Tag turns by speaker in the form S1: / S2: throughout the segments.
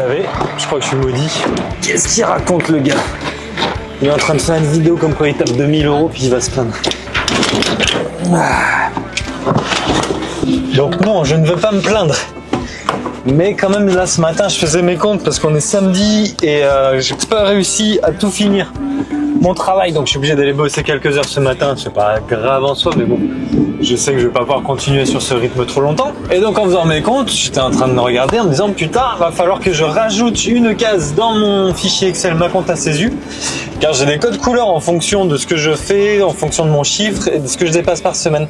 S1: savez, je crois que je suis maudit. Qu'est-ce qu'il raconte le gars? Il est en train de faire une vidéo comme quoi il tape 2000 € puis il va se plaindre. Donc non, je ne veux pas me plaindre. Mais quand même là ce matin je faisais mes comptes parce qu'on est samedi et j'ai pas réussi à tout finir mon travail, donc je suis obligé d'aller bosser quelques heures ce matin. C'est pas grave en soi, mais bon, je sais que je vais pas pouvoir continuer sur ce rythme trop longtemps. Et donc en faisant mes comptes, j'étais en train de me regarder en me disant putain, va falloir que je rajoute une case dans mon fichier Excel ma compte à CESU, car j'ai des codes couleurs en fonction de ce que je fais, en fonction de mon chiffre et de ce que je dépasse par semaine.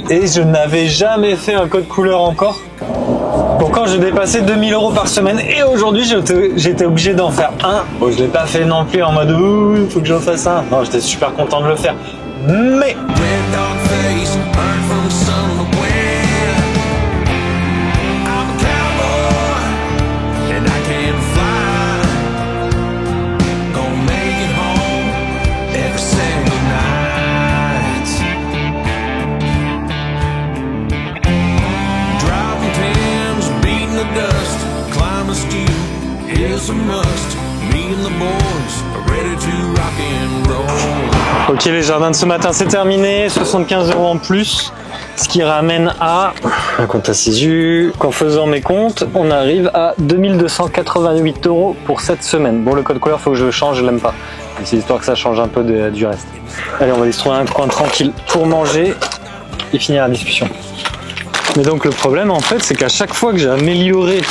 S1: Et je n'avais jamais fait un code couleur encore pour quand je dépassais 2000 € par semaine, et aujourd'hui j'étais obligé d'en faire un. Bon, je l'ai pas fait non plus en mode ouh, faut que j'en fasse un. Non, j'étais super content de le faire. Mais ok, les jardins de ce matin c'est terminé, 75 € en plus, ce qui ramène à un compte à CESU. En faisant mes comptes, on arrive à 2288 € pour cette semaine. Bon, le code couleur faut que je le change, je l'aime pas. C'est histoire que ça change un peu du reste. Allez, on va aller se trouver un coin tranquille pour manger et finir la discussion. Mais donc le problème en fait, c'est qu'à chaque fois que j'ai amélioré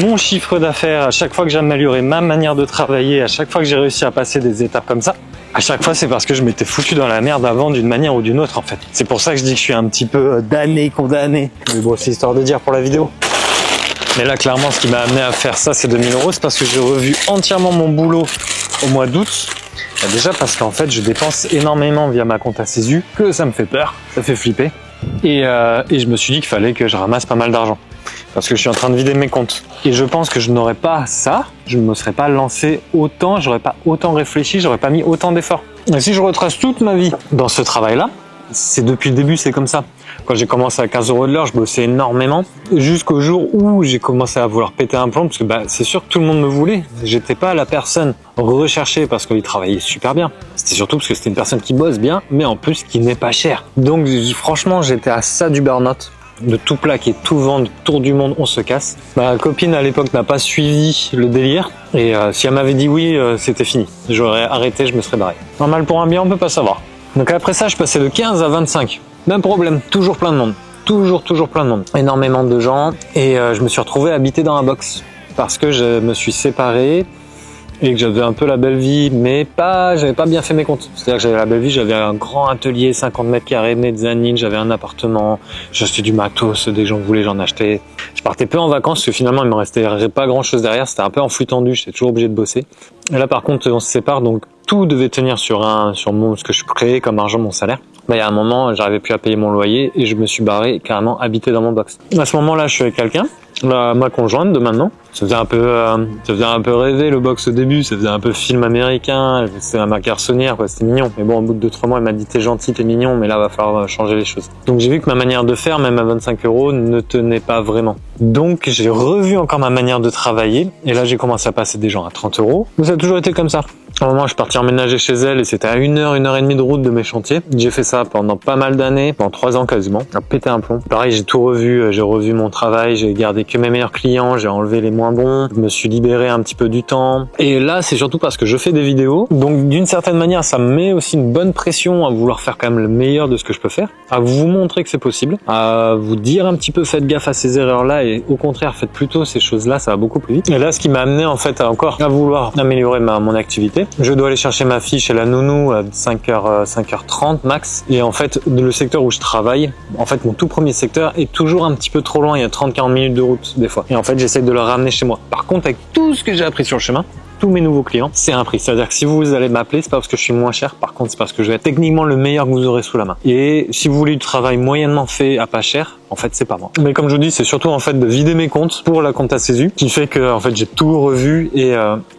S1: mon chiffre d'affaires, à chaque fois que j'ai amélioré ma manière de travailler, à chaque fois que j'ai réussi à passer des étapes comme ça, à chaque fois c'est parce que je m'étais foutu dans la merde avant d'une manière ou d'une autre en fait. C'est pour ça que je dis que je suis un petit peu damné, condamné. Mais bon, c'est histoire de dire pour la vidéo. Mais là clairement ce qui m'a amené à faire ça, c'est 2000 €, c'est parce que j'ai revu entièrement mon boulot au mois d'août. Déjà parce qu'en fait je dépense énormément via ma compte à CESU, que ça me fait peur, ça fait flipper. Et je me suis dit qu'il fallait que je ramasse pas mal d'argent. Parce que je suis en train de vider mes comptes. Et je pense que je n'aurais pas ça, je ne me serais pas lancé autant, j'aurais pas autant réfléchi, j'aurais pas mis autant d'efforts. Et si je retrace toute ma vie dans ce travail-là, c'est depuis le début, c'est comme ça. Quand j'ai commencé à 15 € de l'heure, je bossais énormément, jusqu'au jour où j'ai commencé à vouloir péter un plomb, parce que c'est sûr que tout le monde me voulait. J'étais pas la personne recherchée parce qu'il travaillait super bien. C'était surtout parce que c'était une personne qui bosse bien, mais en plus qui n'est pas chère. Donc franchement, j'étais à ça du burn-out. De tout plaquer, tout vendre, tour du monde, on se casse. Ma copine à l'époque n'a pas suivi le délire, et si elle m'avait dit oui, c'était fini. J'aurais arrêté, je me serais barré. Un mal pour un bien, on peut pas savoir. Donc après ça, je passais de 15 à 25. Même problème, toujours plein de monde. Toujours plein de monde. Énormément de gens, et je me suis retrouvé habité dans un box. Parce que je me suis séparé, et que j'avais un peu la belle vie, mais j'avais pas bien fait mes comptes. C'est-à-dire que j'avais la belle vie, j'avais un grand atelier, 50 mètres carrés, mezzanine, j'avais un appartement, j'achetais du matos, dès que j'en voulais, j'en achetais. Je partais peu en vacances, parce que finalement, il me restait pas grand-chose derrière, c'était un peu en flux tendu, j'étais toujours obligé de bosser. Et là, par contre, on se sépare, donc tout devait tenir sur ce que je créais comme argent, mon salaire. Il y a un moment, j'arrivais plus à payer mon loyer, et je me suis barré, carrément habité dans mon box. À ce moment-là, je suis avec quelqu'un, ma conjointe de maintenant. Ça faisait un peu rêver le box au début, ça faisait un peu film américain, c'était ma garçonnière, quoi, c'était mignon. Mais bon, au bout de 2-3 mois, elle m'a dit t'es gentil, t'es mignon, mais là, va falloir changer les choses. Donc j'ai vu que ma manière de faire, même à 25 €, ne tenait pas vraiment. Donc j'ai revu encore ma manière de travailler, et là j'ai commencé à passer des gens à 30 €. Mais ça a toujours été comme ça. À un moment, je suis parti emménager chez elle, et c'était à 1 heure et demie de route de mes chantiers. J'ai fait ça pendant pas mal d'années, pendant 3 ans quasiment, à péter un plomb. Pareil, j'ai tout revu, j'ai revu mon travail, j'ai gardé que mes meilleurs clients, j'ai enlevé les moins bons, je me suis libéré un petit peu du temps. Et là, c'est surtout parce que je fais des vidéos, donc d'une certaine manière, ça me met aussi une bonne pression à vouloir faire quand même le meilleur de ce que je peux faire, à vous montrer que c'est possible, à vous dire un petit peu faites gaffe à ces erreurs-là, et au contraire, faites plutôt ces choses-là, ça va beaucoup plus vite. Et là, ce qui m'a amené en fait à vouloir améliorer mon activité. Je dois aller chercher ma fille chez la nounou à 5h30 max. Et en fait, le secteur où je travaille, en fait, mon tout premier secteur est toujours un petit peu trop loin. Il y a 30-40 minutes de route, des fois. Et en fait, j'essaie de le ramener chez moi. Par contre, avec tout ce que j'ai appris sur le chemin, tous mes nouveaux clients, c'est un prix. C'est-à-dire que si vous allez m'appeler, c'est pas parce que je suis moins cher. Par contre, c'est parce que je vais être techniquement le meilleur que vous aurez sous la main. Et si vous voulez du travail moyennement fait à pas cher, En fait, c'est pas moi. Mais comme je vous dis, c'est surtout en fait de vider mes comptes pour la compta Césu qui fait que en fait j'ai tout revu et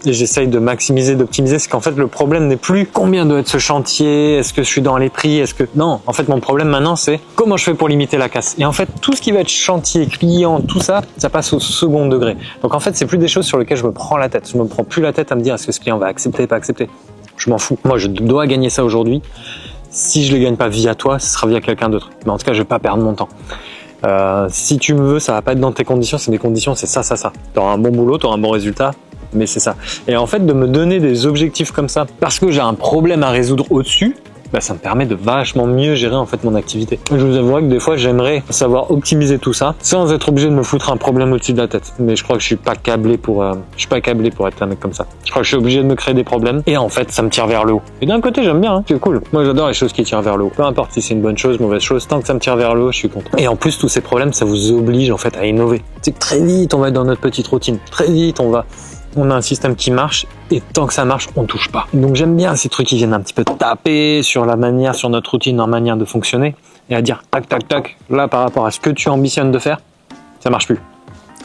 S1: j'essaye de maximiser, d'optimiser. C'est qu'en fait le problème n'est plus combien doit être ce chantier, est-ce que je suis dans les prix, est-ce que non. En fait mon problème maintenant c'est comment je fais pour limiter la casse. Et en fait tout ce qui va être chantier, client, tout ça, ça passe au second degré. Donc en fait c'est plus des choses sur lesquelles je me prends la tête. Je me prends plus la tête à me dire est-ce que ce client va accepter, pas accepter. Je m'en fous. Moi je dois gagner ça aujourd'hui. Si je les gagne pas via toi, ce sera via quelqu'un d'autre. Mais en tout cas je vais pas perdre mon temps. Si tu me veux, ça va pas être dans tes conditions, c'est des conditions, c'est ça. T'auras un bon boulot, t'auras un bon résultat, mais c'est ça. Et en fait, de me donner des objectifs comme ça, parce que j'ai un problème à résoudre au-dessus, bah, ça me permet de vachement mieux gérer en fait mon activité. Je vous avouerai que des fois, j'aimerais savoir optimiser tout ça, sans être obligé de me foutre un problème au-dessus de la tête. Mais je crois que je suis pas câblé pour être un mec comme ça. Je crois que je suis obligé de me créer des problèmes, et en fait, ça me tire vers le haut. Et d'un côté, j'aime bien, hein, c'est cool. Moi, j'adore les choses qui tirent vers le haut. Peu importe si c'est une bonne chose, mauvaise chose, tant que ça me tire vers le haut, je suis content. Et en plus, tous ces problèmes, ça vous oblige en fait à innover. C'est que très vite, on va être dans notre petite routine. Très vite, on a un système qui marche et tant que ça marche, on touche pas. Donc j'aime bien ces trucs qui viennent un petit peu taper sur la manière, sur notre routine, leur manière de fonctionner et à dire tac tac tac, là par rapport à ce que tu ambitionnes de faire, ça marche plus.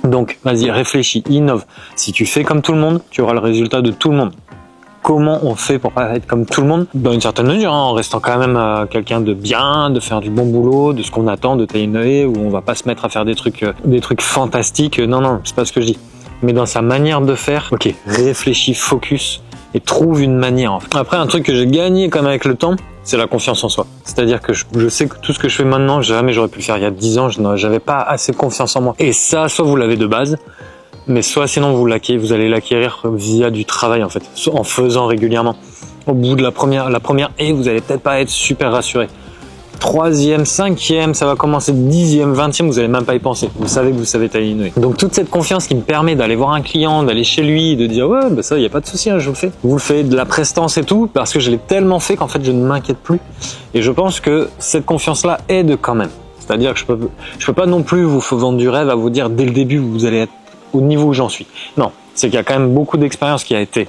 S1: Donc vas-y, réfléchis, innove. Si tu fais comme tout le monde, tu auras le résultat de tout le monde. Comment on fait pour pas être comme tout le monde? Dans une certaine mesure, hein, en restant quand même quelqu'un de bien, de faire du bon boulot, de ce qu'on attend de Tainoe, où on va pas se mettre à faire des trucs fantastiques. Non, c'est pas ce que je dis. Mais dans sa manière de faire, ok, réfléchis, focus et trouve une manière. En fait. Après, un truc que j'ai gagné quand même avec le temps, c'est la confiance en soi. C'est-à-dire que je sais que tout ce que je fais maintenant, jamais j'aurais pu le faire il y a 10 ans, j'avais pas assez confiance en moi. Et ça, soit vous l'avez de base, mais soit sinon vous allez l'acquérir via du travail en fait, en faisant régulièrement. Au bout de la première et vous allez peut-être pas être super rassuré. 3e, 5e, ça va commencer 10e, 20e, vous allez même pas y penser. Vous savez que vous savez Tainoe. Donc toute cette confiance qui me permet d'aller voir un client, d'aller chez lui, de dire ouais, bah ça y a pas de souci, hein, je vous le fais. Vous le faites, de la prestance et tout, parce que je l'ai tellement fait qu'en fait je ne m'inquiète plus. Et je pense que cette confiance-là aide quand même. C'est-à-dire que je peux pas non plus vous vendre du rêve à vous dire dès le début vous allez être au niveau où j'en suis. Non, c'est qu'il y a quand même beaucoup d'expérience qui a été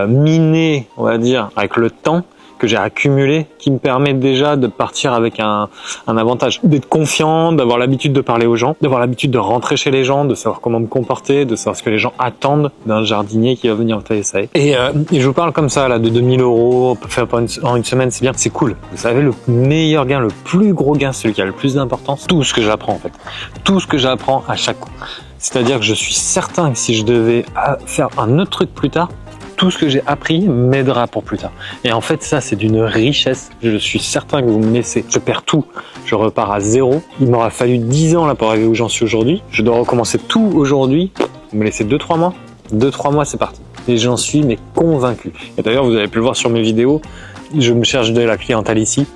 S1: minée, on va dire, avec le temps, que j'ai accumulé, qui me permet déjà de partir avec un avantage, d'être confiant, d'avoir l'habitude de parler aux gens, d'avoir l'habitude de rentrer chez les gens, de savoir comment me comporter, de savoir ce que les gens attendent d'un jardinier qui va venir tailler ça. Et je vous parle comme ça là de 2000 € faire en une semaine, c'est bien, c'est cool. Vous savez, le meilleur gain, le plus gros gain, celui qui a le plus d'importance, tout ce que j'apprends en fait, tout ce que j'apprends à chaque coup. C'est-à-dire que je suis certain que si je devais faire un autre truc plus tard, tout ce que j'ai appris m'aidera pour plus tard. Et en fait, ça, c'est d'une richesse. Je suis certain que vous me laissez. Je perds tout. Je repars à zéro. Il m'aura fallu 10 ans là pour arriver où j'en suis aujourd'hui. Je dois recommencer tout aujourd'hui. Vous me laissez 2-3 mois. 2-3 mois, c'est parti. Et j'en suis mais convaincu. Et d'ailleurs, vous avez pu le voir sur mes vidéos. Je me cherche de la clientèle ici.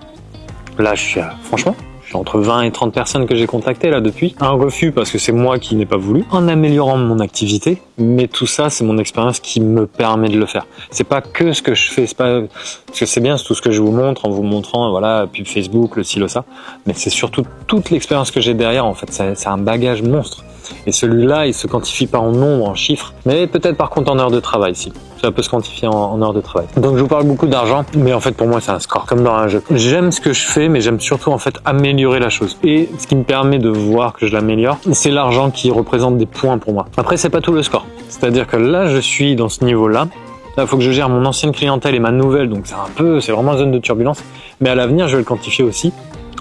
S1: Là, je suis franchement, je suis entre 20 et 30 personnes que j'ai contactées là depuis. Un refus parce que c'est moi qui n'ai pas voulu, en améliorant mon activité. Mais tout ça, c'est mon expérience qui me permet de le faire. C'est pas que ce que je fais, c'est pas parce que c'est bien, c'est tout ce que je vous montre en vous montrant, voilà, pub Facebook, le ci, le ça. Mais c'est surtout toute l'expérience que j'ai derrière. En fait, c'est un bagage monstre. Et celui-là, il se quantifie pas en nombre, en chiffres, mais peut-être par contre en heures de travail, si. Ça peut se quantifier en heures de travail. Donc je vous parle beaucoup d'argent, mais en fait pour moi c'est un score, comme dans un jeu. J'aime ce que je fais, mais j'aime surtout en fait améliorer la chose. Et ce qui me permet de voir que je l'améliore, c'est l'argent qui représente des points pour moi. Après c'est pas tout le score. C'est-à-dire que là je suis dans ce niveau-là. Là, il faut que je gère mon ancienne clientèle et ma nouvelle, donc c'est vraiment une zone de turbulence. Mais à l'avenir, je vais le quantifier aussi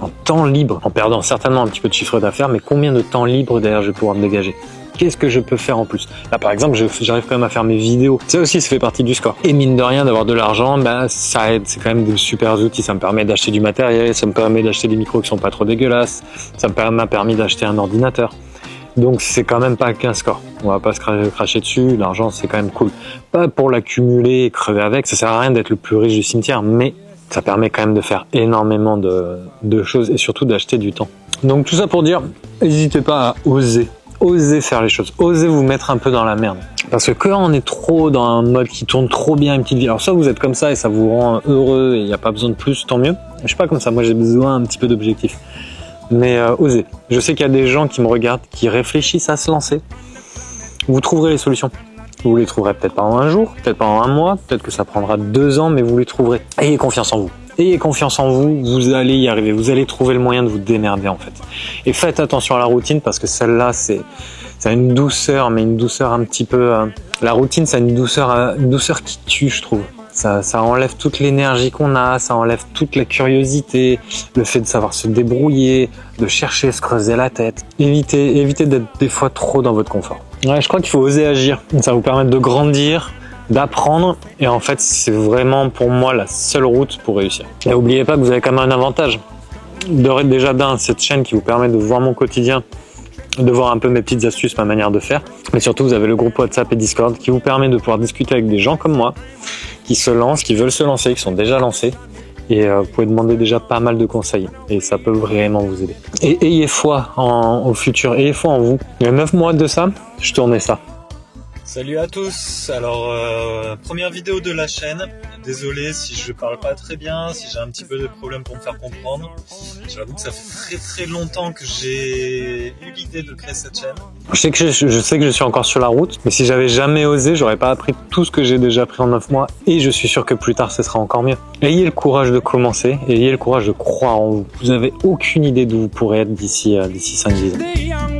S1: en temps libre, en perdant certainement un petit peu de chiffre d'affaires, mais combien de temps libre derrière je vais pouvoir me dégager? Qu'est-ce que je peux faire en plus? Là, par exemple, j'arrive quand même à faire mes vidéos. Ça aussi, ça fait partie du score. Et mine de rien, d'avoir de l'argent, bah, ça aide. C'est quand même des super outils. Ça me permet d'acheter du matériel, ça me permet d'acheter des micros qui sont pas trop dégueulasses, ça m'a permis d'acheter un ordinateur. Donc, c'est quand même pas qu'un score. On va pas se cracher dessus. L'argent, c'est quand même cool. Pas pour l'accumuler et crever avec. Ça sert à rien d'être le plus riche du cimetière, mais ça permet quand même de faire énormément de choses et surtout d'acheter du temps. Donc tout ça pour dire, n'hésitez pas à oser. Osez faire les choses. Osez vous mettre un peu dans la merde. Parce que quand on est trop dans un mode qui tourne trop bien une petite vie, alors soit vous êtes comme ça et ça vous rend heureux et il n'y a pas besoin de plus, tant mieux. Je suis pas comme ça, moi j'ai besoin un petit peu d'objectifs. Mais osez. Je sais qu'il y a des gens qui me regardent, qui réfléchissent à se lancer. Vous trouverez les solutions. Vous les trouverez peut-être pas en un jour, peut-être pas en un mois, peut-être que ça prendra 2 ans, mais vous les trouverez. Ayez confiance en vous. Ayez confiance en vous, vous allez y arriver, vous allez trouver le moyen de vous démerder en fait. Et faites attention à la routine parce que celle-là, ça a une douceur, mais une douceur un petit peu... La routine, ça a une douceur qui tue, je trouve. Ça enlève toute l'énergie qu'on a, ça enlève toute la curiosité, le fait de savoir se débrouiller, de chercher, se creuser la tête. Évitez d'être des fois trop dans votre confort. Ouais, je crois qu'il faut oser agir. Ça va vous permettre de grandir, d'apprendre, et en fait c'est vraiment pour moi la seule route pour réussir. Et n'oubliez pas que vous avez quand même un avantage. Déjà cette chaîne qui vous permet de voir mon quotidien, de voir un peu mes petites astuces, ma manière de faire, mais surtout vous avez le groupe WhatsApp et Discord qui vous permet de pouvoir discuter avec des gens comme moi, qui se lancent, qui veulent se lancer, qui sont déjà lancés, et vous pouvez demander déjà pas mal de conseils, et ça peut vraiment vous aider. Et ayez foi au futur, ayez foi en vous. Il y a 9 mois de ça, je tournais ça. Salut à tous, alors première vidéo de la chaîne, désolé si je parle pas très bien, si j'ai un petit peu de problème pour me faire comprendre. J'avoue que ça fait très longtemps que j'ai eu l'idée de créer cette chaîne. Je sais que je suis encore sur la route, mais si j'avais jamais osé, j'aurais pas appris tout ce que j'ai déjà appris en 9 mois, et je suis sûr que plus tard ce sera encore mieux. Ayez le courage de commencer, et ayez le courage de croire en vous. Vous avez aucune idée d'où vous pourrez être d'ici 5-10 ans.